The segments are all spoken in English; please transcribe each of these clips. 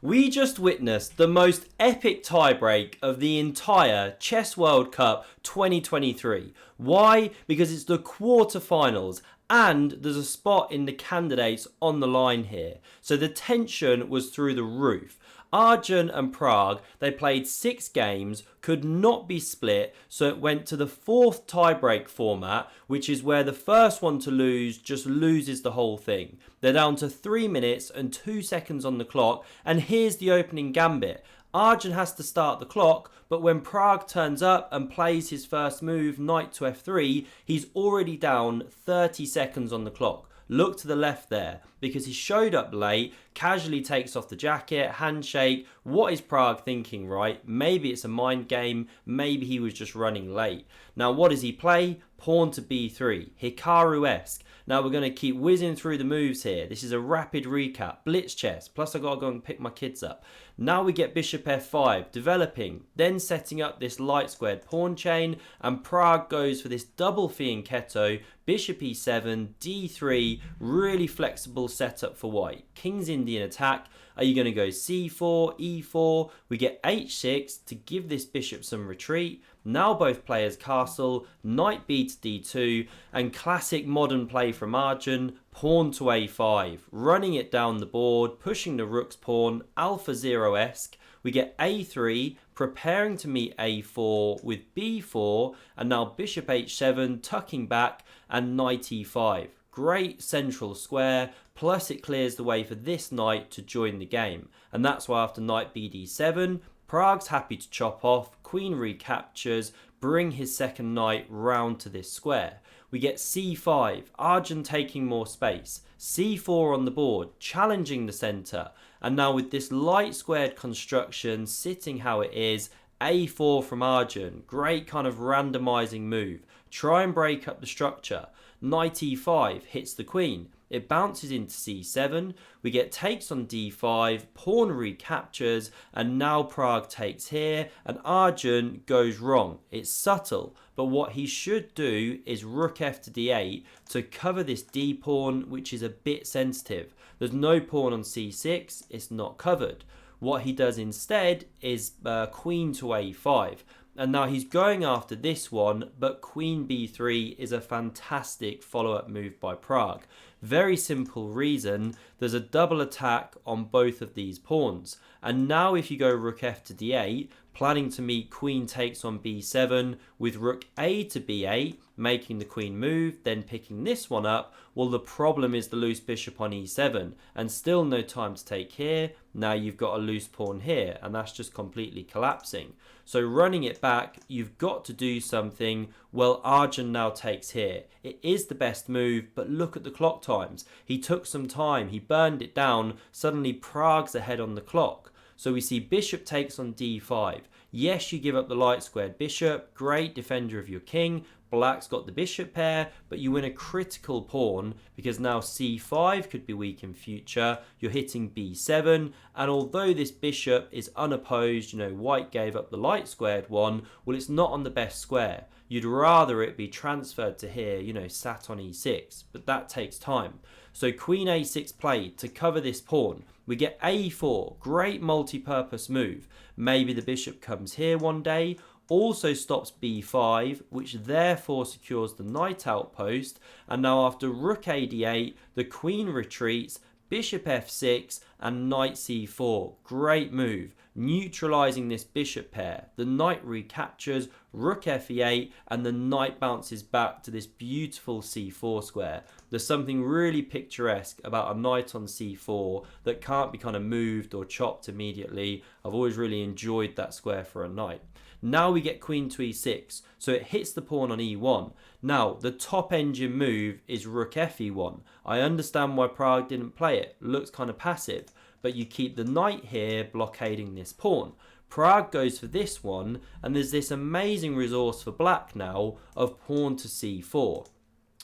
We just witnessed the most epic tiebreak of the entire Chess World Cup 2023. Why? Because it's the quarterfinals and there's a spot in the candidates on the line here. So the tension was through the roof. Arjun and Pragg, they played 6 games, could not be split, so it went to the 4th tiebreak format, which is where the first one to lose just loses the whole thing. They're down to 3 minutes and 2 seconds on the clock, and here's the opening gambit. Arjun has to start the clock, but when Pragg turns up and plays his first move, knight to f3, he's already down 30 seconds on the clock. Look to the left there, because he showed up late, casually takes off the jacket, handshake. What is Pragg thinking, right? Maybe it's a mind game, maybe he was just running late. Now what does he play? Pawn to b3, Hikaru-esque. Now we're going to keep whizzing through the moves here. This is a rapid recap, blitz chess, plus I got to go and pick my kids up. Now we get bishop f5, developing, then setting up this light squared pawn chain, and Pragg goes for this double fianchetto, bishop e7, d3, really flexible setup for white. King's Indian attack. Are you going to go c4, e4? We get h6 to give this bishop some retreat. Now both players castle, knight b to d2, and classic modern play from Arjun, pawn to a5, running it down the board, pushing the rook's pawn, alpha zero-esque. We get a3, preparing to meet a4 with b4, and now bishop h7, tucking back, and knight e5. Great central square, plus it clears the way for this knight to join the game. And that's why after knight bd7, Pragg's happy to chop off, queen recaptures, bring his second knight round to this square. We get c5, Arjun taking more space, c4 on the board, challenging the centre, and now with this light squared construction sitting how it is, a4 from Arjun, great kind of randomising move, try and break up the structure. Knight e5 hits the queen, it bounces into c7, we get takes on d5, pawn recaptures, and now Pragg takes here, and Arjun goes wrong. It's subtle, but what he should do is rook f to d8 to cover this d pawn, which is a bit sensitive. There's no pawn on c6, it's not covered. What he does instead is queen to a5. And now he's going after this one, but queen b3 is a fantastic follow-up move by Pragg. Very simple reason, there's a double attack on both of these pawns. And now if you go rook f to d8, planning to meet queen takes on b7 with rook a to b8, making the queen move, then picking this one up, well the problem is the loose bishop on e7, and still no time to take here. Now you've got a loose pawn here, and that's just completely collapsing. So running it back, you've got to do something. Well, Arjun now takes here. It is the best move, but look at the clock times. He took some time, he burned it down, suddenly Pragg's ahead on the clock. So we see bishop takes on d5. Yes, you give up the light squared bishop, great defender of your king. Black's got the bishop pair, but you win a critical pawn because now c5 could be weak in future. You're hitting b7, and although this bishop is unopposed, white gave up the light squared one, well, it's not on the best square. You'd rather it be transferred to here, sat on e6, but that takes time. So queen a6 played to cover this pawn. We get a4, great multi-purpose move. Maybe the bishop comes here one day, also stops b5, which therefore secures the knight outpost. And now after rook a d8, the queen retreats, bishop f6, and knight c4. Great move, neutralizing this bishop pair. The knight recaptures, rook f e8, and the knight bounces back to this beautiful c4 square. There's something really picturesque about a knight on c4 that can't be kind of moved or chopped immediately. I've always really enjoyed that square for a knight. Now we get queen to e6, so it hits the pawn on e1. Now, the top engine move is rook f e1. I understand why Pragg didn't play it. Looks kind of passive, but you keep the knight here blockading this pawn. Pragg goes for this one, and there's this amazing resource for black now of pawn to c4.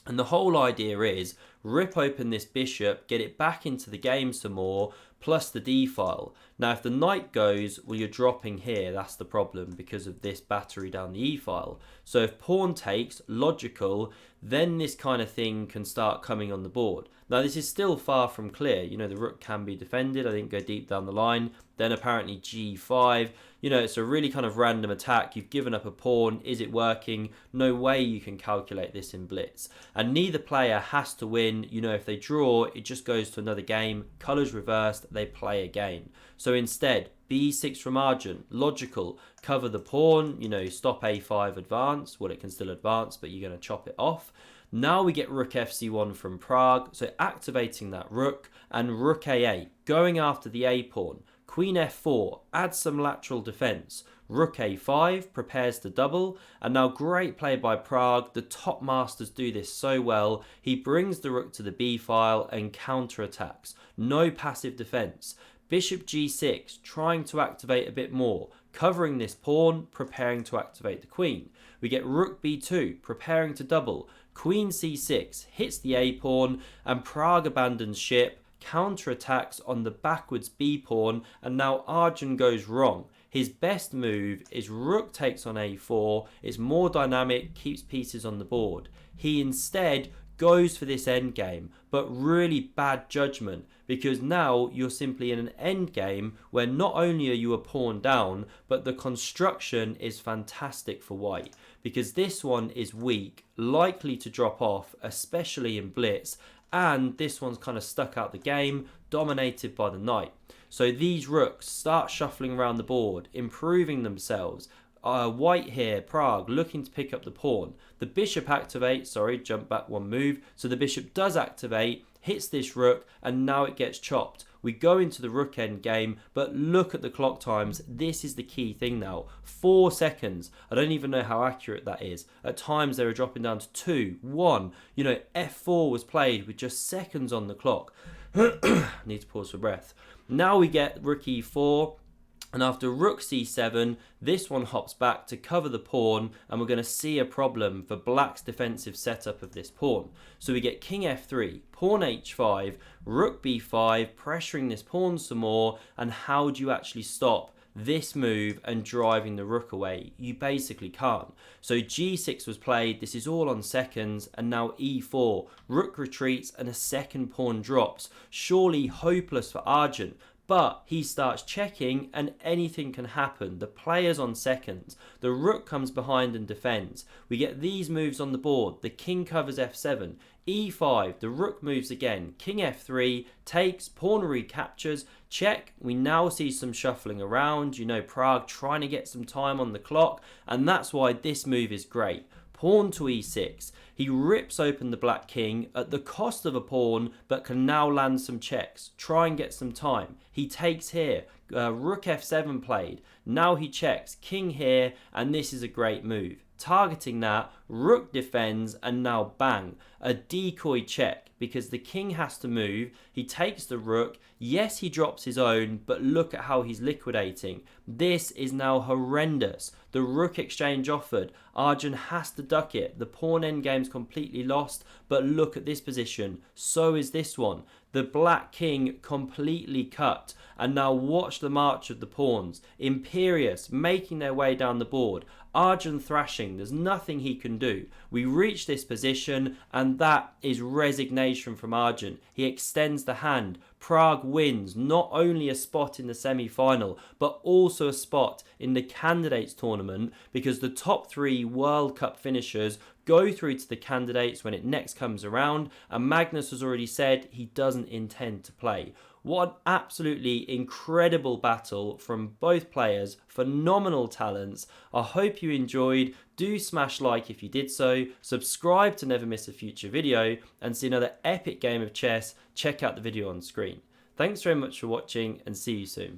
And the whole idea is rip open this bishop, get it back into the game some more, plus the d-file. Now if the knight goes, well, you're dropping here, that's the problem because of this battery down the e-file. So if pawn takes, logical, then this kind of thing can start coming on the board. Now this is still far from clear. You know, the rook can be defended. I didn't go deep down the line. Then apparently g5. You know, it's a really kind of random attack. You've given up a pawn. Is it working? No way you can calculate this in blitz. And neither player has to win. You know, if they draw, it just goes to another game. Colours reversed, they play again. So instead, b6 from Arjun, logical. Cover the pawn, you know, stop a5 advance. Well, it can still advance, but you're going to chop it off. Now we get rook fc1 from Pragg, so activating that rook, and rook a8, going after the a pawn. Queen f4, adds some lateral defence. Rook a5, prepares to double, and now great play by Pragg. The top masters do this so well. He brings the rook to the b file and counterattacks. No passive defence. Bishop g6, trying to activate a bit more. Covering this pawn, preparing to activate the queen. We get rook b2, preparing to double. Queen c6, hits the a pawn, and Pragg abandons ship, counterattacks on the backwards b pawn, and now Arjun goes wrong. His best move is rook takes on a4, it's more dynamic, keeps pieces on the board. He instead goes for this endgame, but really bad judgment, because now you're simply in an endgame where not only are you a pawn down, but the construction is fantastic for white, because this one is weak, likely to drop off, especially in blitz, and this one's kind of stuck out the game, dominated by the knight. So these rooks start shuffling around the board, improving themselves. White here, Pragg, looking to pick up the pawn. The bishop activates, jump back one move. So the bishop does activate, hits this rook, and now it gets chopped. We go into the rook end game, but look at the clock times. This is the key thing now. 4 seconds. I don't even know how accurate that is. At times they were dropping down to 2, 1. You know, f4 was played with just seconds on the clock. Need to pause for breath. Now we get rook e4. And after rook c7, this one hops back to cover the pawn, and we're going to see a problem for black's defensive setup of this pawn. So we get king f3, pawn h5, rook b5, pressuring this pawn some more, and how do you actually stop this move and driving the rook away? You basically can't. So g6 was played, this is all on seconds, and now e4, rook retreats and a second pawn drops. Surely hopeless for Arjun. But he starts checking and anything can happen. The player's on seconds. The rook comes behind and defends. We get these moves on the board. The king covers f7. e5, the rook moves again. King f3, takes, pawn recaptures, check. We now see some shuffling around. You know, Pragg trying to get some time on the clock. And that's why this move is great. Pawn to e6. He rips open the black king at the cost of a pawn, but can now land some checks. Try and get some time. He takes here. Rook f7 played. Now he checks. King here, and this is a great move. Targeting that, rook defends, and now bang, a decoy check, because the king has to move. He takes the rook. Yes, he drops his own, but look at how he's liquidating. This is now horrendous. The rook exchange offered. Arjun has to duck it. The pawn endgame's completely lost, but look at this position. So is this one. The black king completely cut. And now watch the march of the pawns. Imperious, making their way down the board. Arjun thrashing, there's nothing he can do. We reach this position, and that is resignation from Arjun. He extends the hand. Pragg wins not only a spot in the semi-final, but also a spot in the candidates tournament, because the top 3 World Cup finishers go through to the candidates when it next comes around, and Magnus has already said he doesn't intend to play. What an absolutely incredible battle from both players, phenomenal talents. I hope you enjoyed. Do smash like if you did so, subscribe to never miss a future video, and see another epic game of chess. Check out the video on screen. Thanks very much for watching, and see you soon.